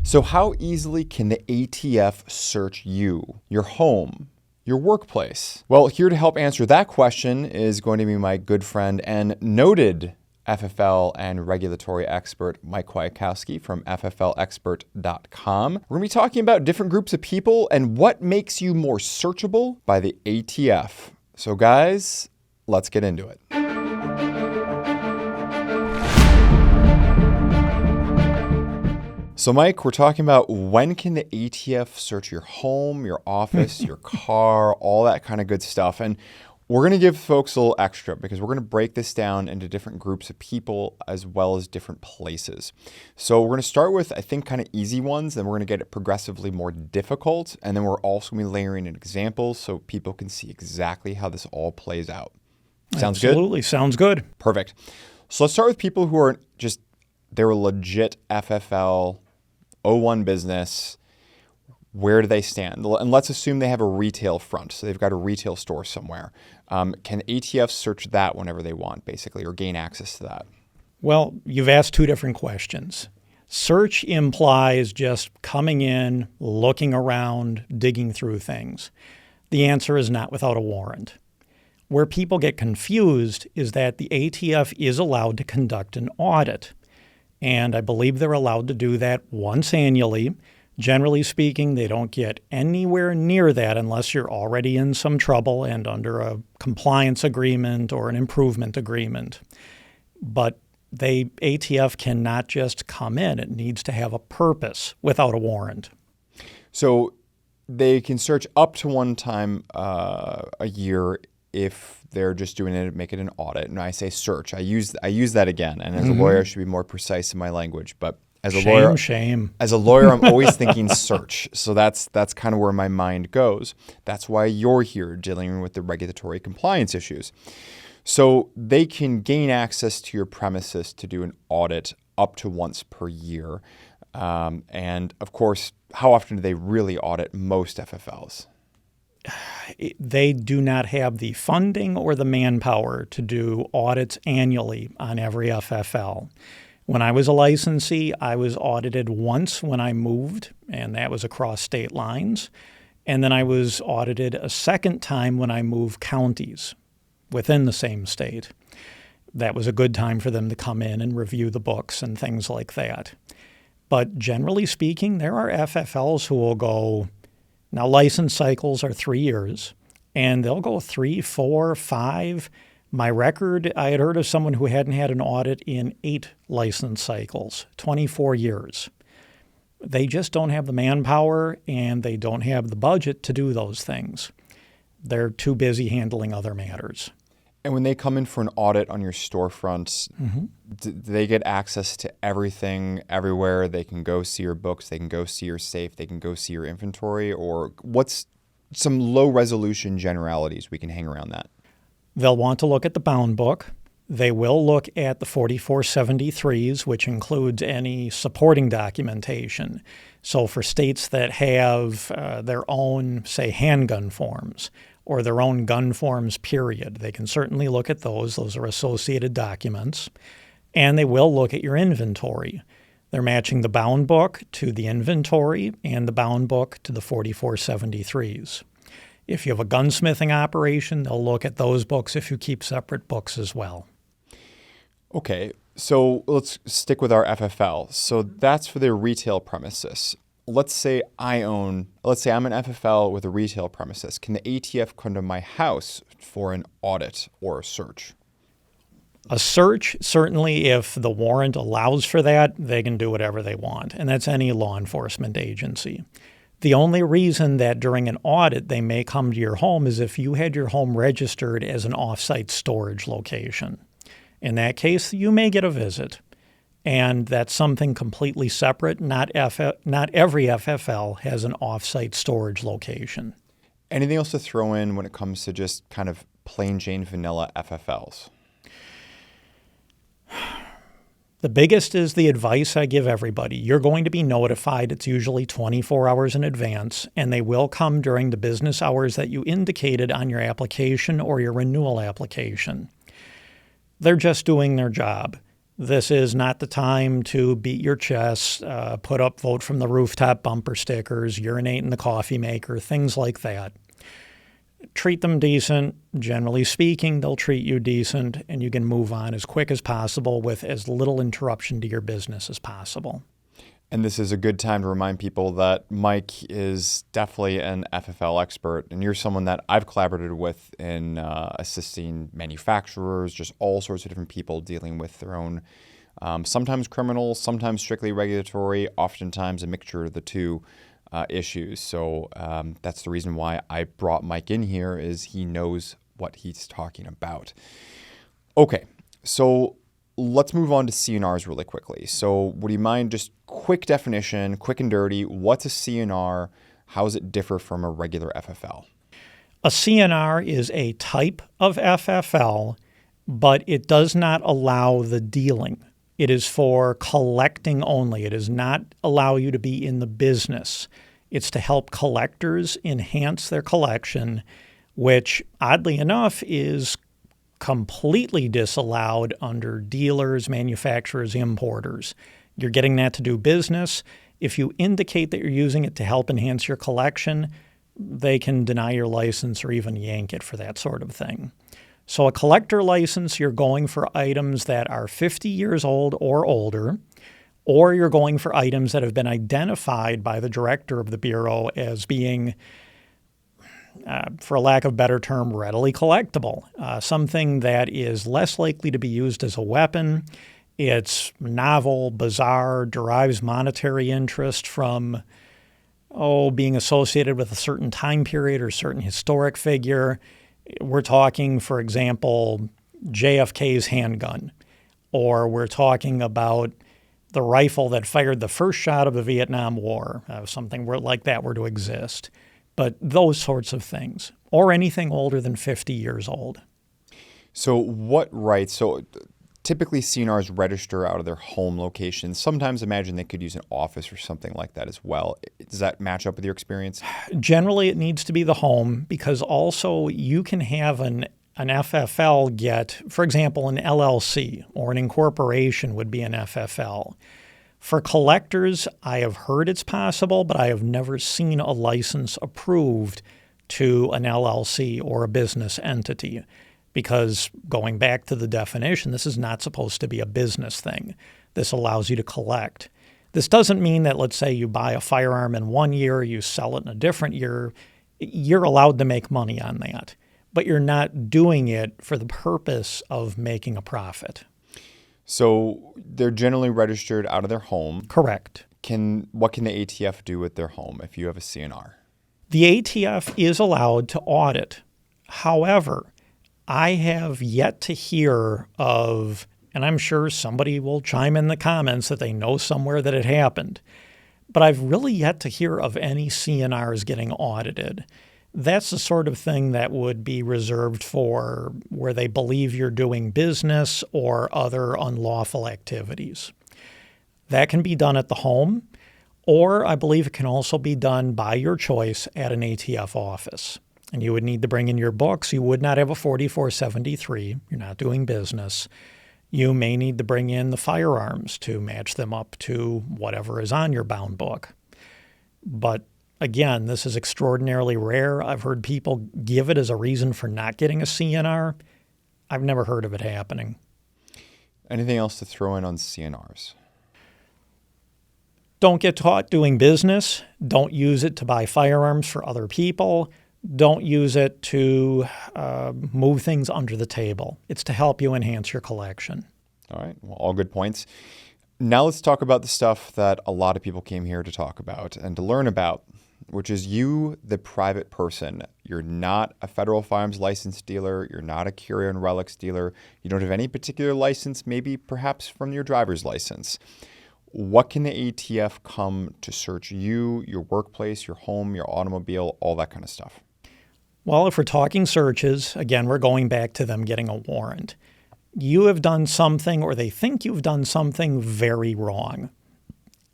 So how easily can the ATF search you, your home, your workplace? Well, here to help answer that question is going to be my good friend and noted FFL and regulatory expert, Mike Kwiatkowski from FFLexpert.com. We're going to be talking about different groups of people and what makes you more searchable by the ATF. So guys, let's get into it. So Mike, we're talking about when can the ATF search your home, your office, your car, all that kind of good stuff. And we're going to give folks a little extra because we're going to break this down into different groups of people as well as different places. So we're going to start with, I think, kind of easy ones, then we're going to get it progressively more difficult. And then we're also going to be layering in examples so people can see exactly how this all plays out. Sounds good? Absolutely. Sounds good. Perfect. So let's start with people who are just, they're a legit FFL 01 business. Where do they stand? And let's assume they have a retail front. So they've got a retail store somewhere. Can ATF search that whenever they want, basically, or gain access to that? Well, you've asked two different questions. Search implies just coming in, looking around, digging through things. The answer is not without a warrant. Where people get confused is that the ATF is allowed to conduct an audit. And I believe they're allowed to do that once annually. Generally speaking, they don't get anywhere near that unless you're already in some trouble and under a compliance agreement or an improvement agreement. But ATF cannot just come in. It needs to have a purpose without a warrant. So they can search up to one time a year if they're just doing it, make it an audit. And I say search. I use that again. And as a lawyer, I should be more precise in my language. But as a lawyer, As a lawyer, I'm always thinking search. So that's kind of where my mind goes. That's why you're here dealing with the regulatory compliance issues. So they can gain access to your premises to do an audit up to once per year. And of course, how often do they really audit most FFLs? They do not have the funding or the manpower to do audits annually on every FFL. When I was a licensee, I was audited once when I moved, and that was across state lines. And then I was audited a second time when I moved counties within the same state. That was a good time for them to come in and review the books and things like that. But generally speaking, there are FFLs who will go, now license cycles are 3 years, and they'll go 3, 4, 5. My record, I had heard of someone who hadn't had an audit in 8 license cycles, 24 years. They just don't have the manpower and they don't have the budget to do those things. They're too busy handling other matters. And when they come in for an audit on your storefronts, do they get access to everything everywhere? They can go see your books, they can go see your safe, they can go see your inventory, or what's some low resolution generalities we can hang around that? They'll want to look at the bound book. They will look at the 4473s, which includes any supporting documentation. So for states that have their own, say, handgun forms or their own gun forms, period, they can certainly look at those. Those are associated documents. And they will look at your inventory. They're matching the bound book to the inventory and the bound book to the 4473s. If you have a gunsmithing operation, they'll look at those books if you keep separate books as well. Okay, so let's stick with our FFL. So that's for their retail premises. Let's say I'm an FFL with a retail premises. Can the ATF come to my house for an audit or a search? A search, certainly if the warrant allows for that, they can do whatever they want, and that's any law enforcement agency. The only reason that during an audit they may come to your home is if you had your home registered as an off-site storage location. In that case, you may get a visit, and that's something completely separate. Not every FFL has an off-site storage location. Anything else to throw in when it comes to just kind of plain Jane vanilla FFLs? The biggest is the advice I give everybody. You're going to be notified. It's usually 24 hours in advance, and they will come during the business hours that you indicated on your application or your renewal application. They're just doing their job. This is not the time to beat your chest, put up vote from the rooftop bumper stickers, urinate in the coffee maker, things like that. Treat them decent. Generally speaking, they'll treat you decent, and you can move on as quick as possible with as little interruption to your business as possible. And this is a good time to remind people that Mike is definitely an FFL expert, and you're someone that I've collaborated with in assisting manufacturers, just all sorts of different people dealing with their own, sometimes criminal, sometimes strictly regulatory, oftentimes a mixture of the two issues. So that's the reason why I brought Mike in here, is he knows what he's talking about. Okay, so let's move on to CNRs really quickly. So would you mind just quick definition, quick and dirty, what's a CNR? How does it differ from a regular FFL? A CNR is a type of FFL, but it does not allow the dealing. It is for collecting only. It does not allow you to be in the business. It's to help collectors enhance their collection, which, oddly enough, is completely disallowed under dealers, manufacturers, importers. You're getting that to do business. If you indicate that you're using it to help enhance your collection, they can deny your license or even yank it for that sort of thing. So a collector license, you're going for items that are 50 years old or older, or you're going for items that have been identified by the director of the Bureau as being, for a lack of a better term, readily collectible. Something that is less likely to be used as a weapon. It's novel, bizarre, derives monetary interest from, being associated with a certain time period or certain historic figure. We're talking, for example, JFK's handgun, or we're talking about the rifle that fired the first shot of the Vietnam War, something like that were to exist. But those sorts of things, or anything older than 50 years old. So what rights? So typically CNRs register out of their home locations. Sometimes imagine they could use an office or something like that as well. Does that match up with your experience? Generally, it needs to be the home, because also you can have an FFL get, for example, an LLC or an incorporation would be an FFL. For collectors, I have heard it's possible, but I have never seen a license approved to an LLC or a business entity, because going back to the definition, this is not supposed to be a business thing. This allows you to collect. This doesn't mean that, let's say you buy a firearm in one year, you sell it in a different year. You're allowed to make money on that, but you're not doing it for the purpose of making a profit. So they're generally registered out of their home. Correct. What can the ATF do with their home if you have a CNR? The ATF is allowed to audit. However, I have yet to hear of, and I'm sure somebody will chime in the comments that they know somewhere that it happened, but I've really yet to hear of any CNRs getting audited. That's the sort of thing that would be reserved for where they believe you're doing business or other unlawful activities. That can be done at the home, or I believe it can also be done by your choice at an ATF office. And you would need to bring in your books. You would not have a 4473. You're not doing business. You may need to bring in the firearms to match them up to whatever is on your bound book. But again, this is extraordinarily rare. I've heard people give it as a reason for not getting a CNR. I've never heard of it happening. Anything else to throw in on CNRs? Don't get caught doing business. Don't use it to buy firearms for other people. Don't use it to move things under the table. It's to help you enhance your collection. All right. Well, all good points. Now let's talk about the stuff that a lot of people came here to talk about and to learn about, which is you, the private person. You're not a federal firearms license dealer. You're not a curio and relics dealer. You don't have any particular license, maybe perhaps from your driver's license. What can the ATF come to search you, your workplace, your home, your automobile, all that kind of stuff? Well, if we're talking searches, again, we're going back to them getting a warrant. You have done something, or they think you've done something very wrong.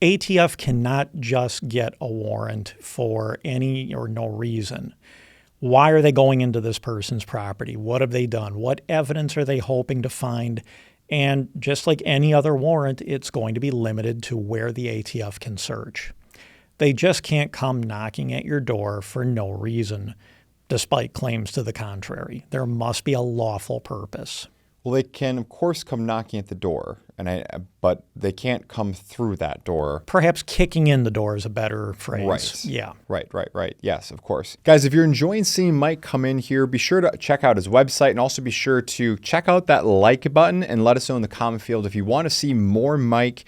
ATF cannot just get a warrant for any or no reason. Why are they going into this person's property? What have they done? What evidence are they hoping to find? And just like any other warrant, it's going to be limited to where the ATF can search. They just can't come knocking at your door for no reason, despite claims to the contrary. There must be a lawful purpose. Well, they can, of course, come knocking at the door, but they can't come through that door. Perhaps kicking in the door is a better phrase. Right. Yeah. Right. Yes, of course. Guys, if you're enjoying seeing Mike come in here, be sure to check out his website and also be sure to check out that like button and let us know in the comment field if you want to see more Mike.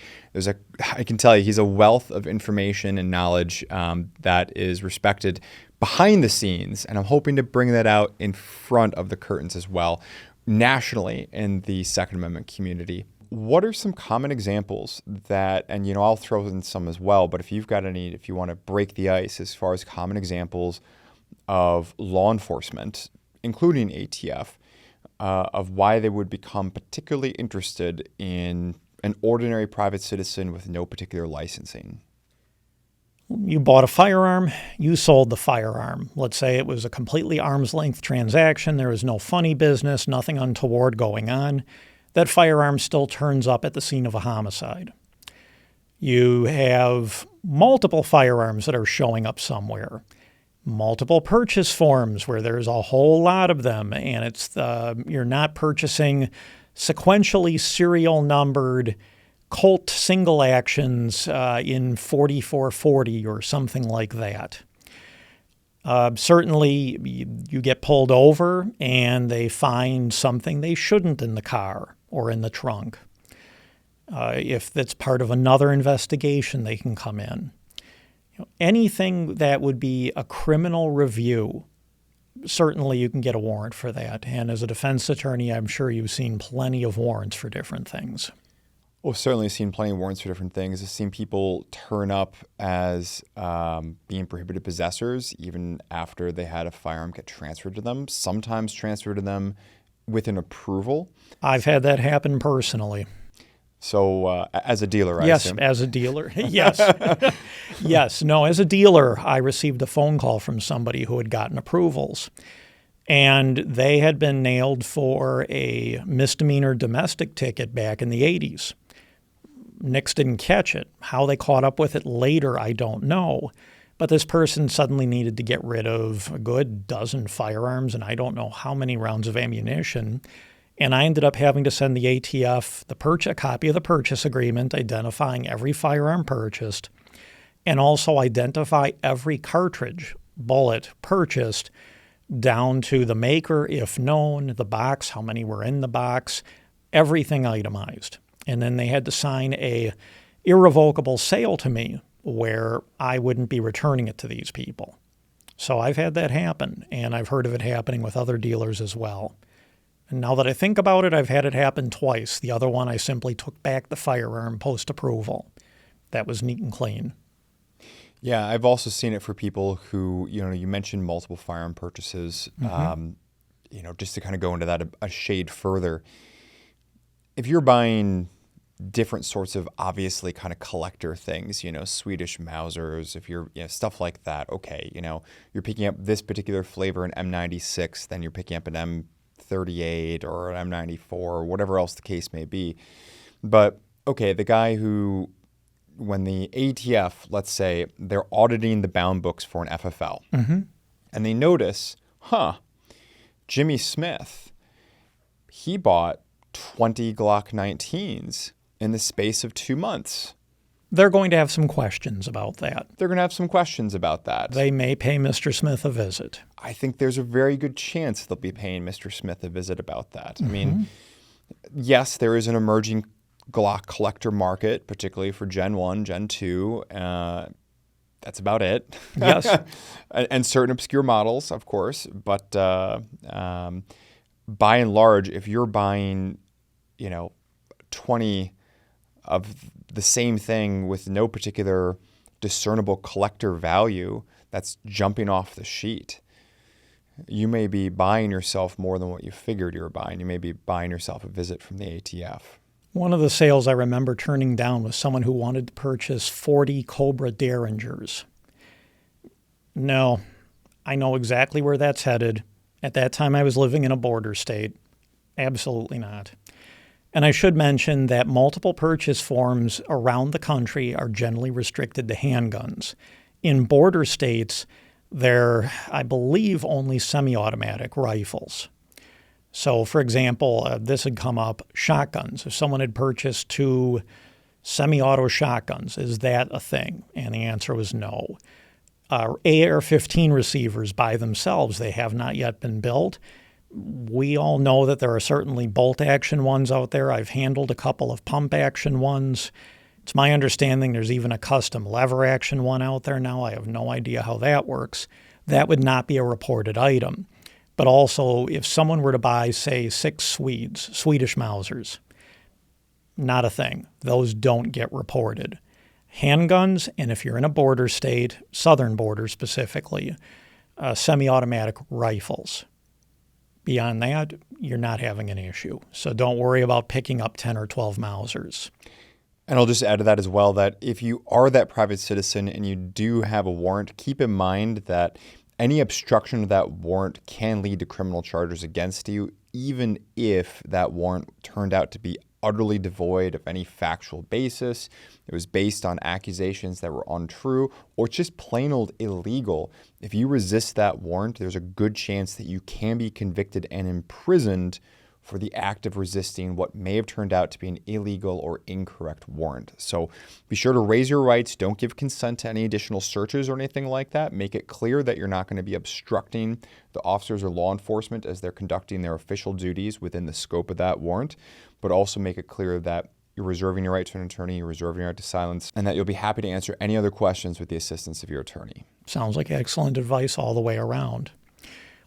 I can tell you, he's a wealth of information and knowledge that is respected behind the scenes, and I'm hoping to bring that out in front of the curtains as well, nationally in the Second Amendment community. What are some common examples that, and I'll throw in some as well, but if you want to break the ice as far as common examples of law enforcement, including ATF, of why they would become particularly interested in an ordinary private citizen with no particular licensing. You bought a firearm, you sold the firearm. Let's say it was a completely arm's length transaction. There was no funny business, nothing untoward going on. That firearm still turns up at the scene of a homicide. You have multiple firearms that are showing up somewhere. Multiple purchase forms where there's a whole lot of them, and you're not purchasing sequentially serial numbered Colt single actions in 4440 or something like that. Certainly, you get pulled over and they find something they shouldn't in the car or in the trunk. If that's part of another investigation, they can come in. Anything that would be a criminal review, certainly you can get a warrant for that. And as a defense attorney, I'm sure you've seen plenty of warrants for different things. Well, certainly seen plenty of warrants for different things. I've seen people turn up as being prohibited possessors even after they had a firearm get transferred to them, sometimes transferred to them with an approval. I've had that happen personally. So as a dealer, I assume? Yes, as a dealer. Yes. Yes. No, as a dealer, I received a phone call from somebody who had gotten approvals. And they had been nailed for a misdemeanor domestic ticket back in the 80s. NICS didn't catch it. How they caught up with it later, I don't know. But this person suddenly needed to get rid of a good dozen firearms and I don't know how many rounds of ammunition. And I ended up having to send the ATF a copy of the purchase agreement identifying every firearm purchased and also identify every cartridge, bullet purchased down to the maker, if known, the box, how many were in the box, everything itemized. And then they had to sign a irrevocable sale to me where I wouldn't be returning it to these people. So I've had that happen, and I've heard of it happening with other dealers as well. And now that I think about it, I've had it happen twice. The other one, I simply took back the firearm post-approval. That was neat and clean. Yeah, I've also seen it for people who, you mentioned multiple firearm purchases, just to kind of go into that a shade further. If you're buying different sorts of obviously kind of collector things, Swedish Mausers, if you're, stuff like that, okay, you're picking up this particular flavor in M96, then you're picking up an M38 or an M94 or whatever else the case may be. But, okay, the guy who, when the ATF, let's say, they're auditing the bound books for an FFL, and they notice, Jimmy Smith, he bought 20 Glock 19s in the space of 2 months. They're going to have some questions about that. They're going to have some questions about that. They may pay Mr. Smith a visit. I think there's a very good chance they'll be paying Mr. Smith a visit about that. I mean, yes, there is an emerging Glock collector market, particularly for Gen 1, Gen 2. That's about it. Yes. And certain obscure models, of course. But by and large, if you're buying, 20 of the same thing with no particular discernible collector value that's jumping off the sheet, you may be buying yourself more than what you figured you were buying. You may be buying yourself a visit from the ATF. One of the sales I remember turning down was someone who wanted to purchase 40 Cobra Derringers. No, I know exactly where that's headed. At that time, I was living in a border state. Absolutely not. And I should mention that multiple purchase forms around the country are generally restricted to handguns. In border states, they're, I believe, only semi-automatic rifles. So, for example, this had come up, shotguns. If someone had purchased 2 semi-auto shotguns, is that a thing? And the answer was no. AR-15 receivers by themselves, they have not yet been built. We all know that there are certainly bolt-action ones out there. I've handled a couple of pump-action ones. It's my understanding there's even a custom lever-action one out there now. I have no idea how that works. That would not be a reported item. But also, if someone were to buy, say, 6 Swedish Mausers, not a thing. Those don't get reported. Handguns, and if you're in a border state, southern border specifically, semi-automatic rifles. Beyond that, you're not having an issue. So don't worry about picking up 10 or 12 Mausers. And I'll just add to that as well that if you are that private citizen and you do have a warrant, keep in mind that any obstruction of that warrant can lead to criminal charges against you, even if that warrant turned out to be utterly devoid of any factual basis. It was based on accusations that were untrue, or just plain old illegal. If you resist that warrant, there's a good chance that you can be convicted and imprisoned for the act of resisting what may have turned out to be an illegal or incorrect warrant. So be sure to raise your rights. Don't give consent to any additional searches or anything like that. Make it clear that you're not going to be obstructing the officers or law enforcement as they're conducting their official duties within the scope of that warrant, but also make it clear that you're reserving your right to an attorney, you're reserving your right to silence, and that you'll be happy to answer any other questions with the assistance of your attorney. Sounds like excellent advice all the way around.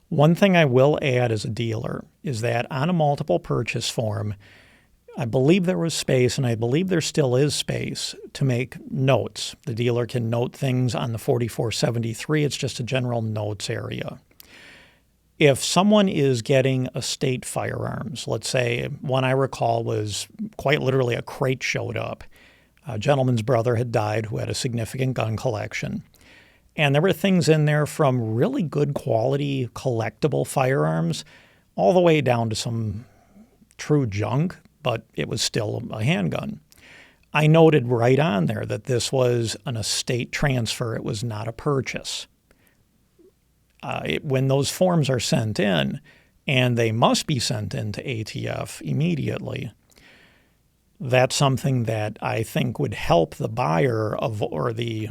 One thing I will add as a dealer is that on a multiple purchase form, I believe there was space, and I believe there still is space, to make notes. The dealer can note things on the 4473. It's just a general notes area. If someone is getting estate firearms, let's say one I recall was quite literally a crate showed up. A gentleman's brother had died who had a significant gun collection. And there were things in there from really good quality collectible firearms all the way down to some true junk, but it was still a handgun. I noted right on there that this was an estate transfer. It was not a purchase. When those forms are sent in, and they must be sent in to ATF immediately, that's something that I think would help the buyer or the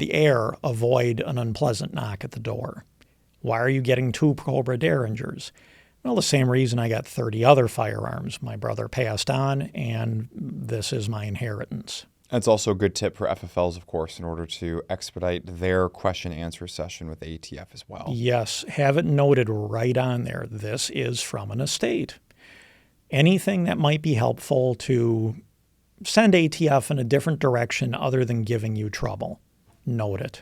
heir avoid an unpleasant knock at the door. Why are you getting 2 Cobra Derringers? Well, the same reason I got 30 other firearms. My brother passed on, and this is my inheritance. That's also a good tip for FFLs, of course, in order to expedite their question-answer session with ATF as well. Yes, have it noted right on there. This is from an estate. Anything that might be helpful to send ATF in a different direction other than giving you trouble. Note it.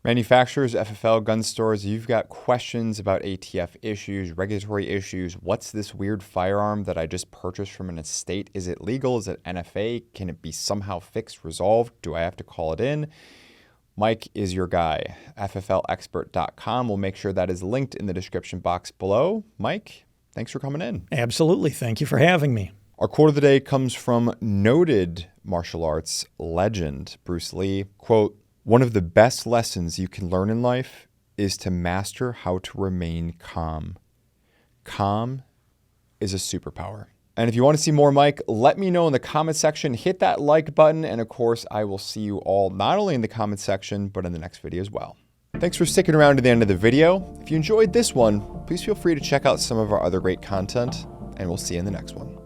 Manufacturers, FFL, gun stores, you've got questions about ATF issues, regulatory issues. What's this weird firearm that I just purchased from an estate? Is it legal? Is it NFA? Can it be somehow fixed, resolved? Do I have to call it in? Mike is your guy. FFLexpert.com. We'll make sure that is linked in the description box below. Mike, thanks for coming in. Absolutely. Thank you for having me. Our quote of the day comes from noted martial arts legend Bruce Lee. Quote, "One of the best lessons you can learn in life is to master how to remain calm. Calm is a superpower." And if you want to see more Mike, let me know in the comment section. Hit that like button. And of course, I will see you all not only in the comment section, but in the next video as well. Thanks for sticking around to the end of the video. If you enjoyed this one, please feel free to check out some of our other great content, and we'll see you in the next one.